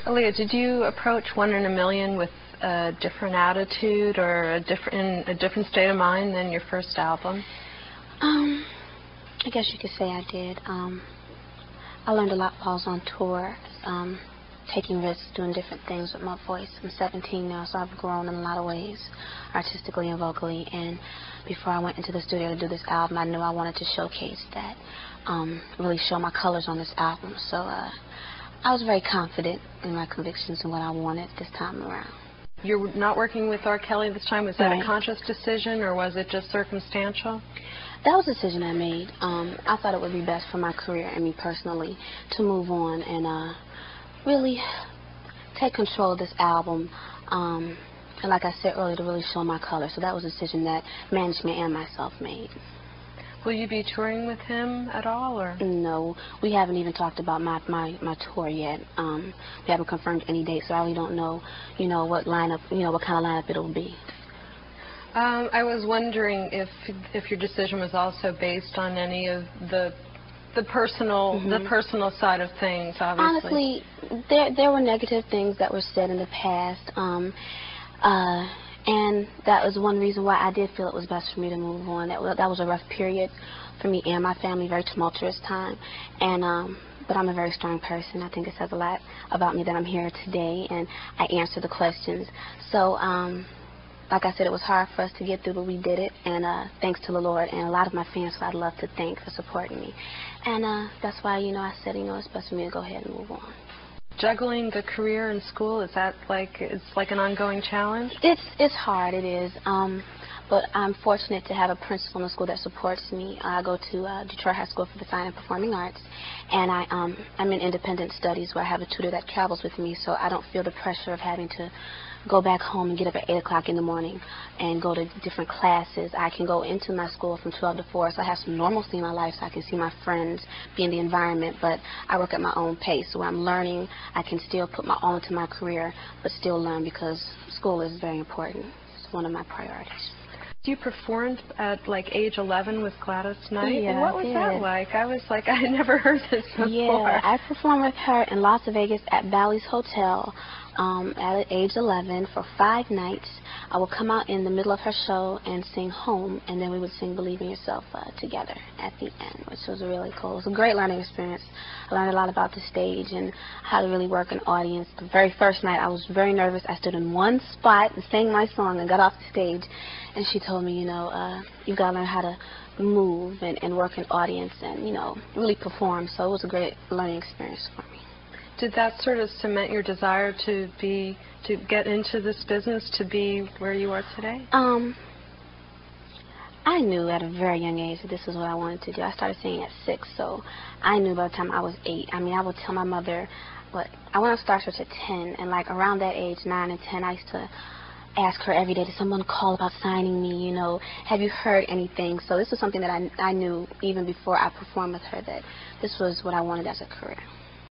Aaliyah, did you approach One in a Million with a different attitude or in a different state of mind than your first album? I guess you could say I did. I learned a lot while I was on tour, taking risks, doing different things with my voice. I'm 17 now, so I've grown in a lot of ways, artistically and vocally. And before I went into the studio to do this album, I knew I wanted to showcase that, really show my colors on this album. So I was very confident in my convictions and what I wanted this time around. You're not working with R. Kelly this time. Was that Right. a conscious decision, or was it just circumstantial? That was a decision I made. I thought it would be best for my career and me personally to move on and really take control of this album. And like I said earlier, to really show my colors. So that was a decision that management and myself made. Will you be touring with him at all, or? No, we haven't even talked about my tour yet. We haven't confirmed any dates, so I really don't know, what lineup, what kind of lineup it'll be. I was wondering if your decision was also based on any of the personal side of things. Obviously, honestly, there were negative things that were said in the past, and that was one reason why I did feel it was best for me to move on. That was a rough period for me and my family, very tumultuous time, and but I'm a very strong person. I think it says a lot about me that I'm here today and I answer the questions. So like I said, it was hard for us to get through, but we did it, and thanks to the Lord and a lot of my fans who I'd love to thank for supporting me. And that's why, I said, it's best for me to go ahead and move on. Juggling the career and school, is that it's like an ongoing challenge? It's hard, it is. But I'm fortunate to have a principal in the school that supports me. I go to Detroit High School for the Fine and Performing Arts, and I'm in independent studies where I have a tutor that travels with me, so I don't feel the pressure of having to go back home and get up at 8 o'clock in the morning and go to different classes. I can go into my school from 12 to 4, so I have some normalcy in my life, so I can see my friends, be in the environment, but I work at my own pace. So when I'm learning, I can still put my all into my career, but still learn, because school is very important. It's one of my priorities. You performed at age 11 with Gladys Knight. Yeah, and what was that like? I was like, I had never heard this before. Yeah, I performed with her in Las Vegas at Bally's Hotel at age 11 for 5 nights. I would come out in the middle of her show and sing Home, and then we would sing Believe in Yourself together at the end, which was really cool. It was a great learning experience. I learned a lot about the stage and how to really work an audience. The very first night, I was very nervous. I stood in one spot and sang my song and got off the stage, and she told me, you've got to learn how to move and work an audience and, really perform. So it was a great learning experience for me. Did that sort of cement your desire to get into this business, to be where you are today? I knew at a very young age that this is what I wanted to do. I started singing at 6, so I knew by the time I was 8. I mean, I would tell my mother, I went on Star Search at 10, and around that age, 9 and 10, I used to ask her every day, did someone call about signing me, have you heard anything? So this was something that I knew even before I performed with her, that this was what I wanted as a career.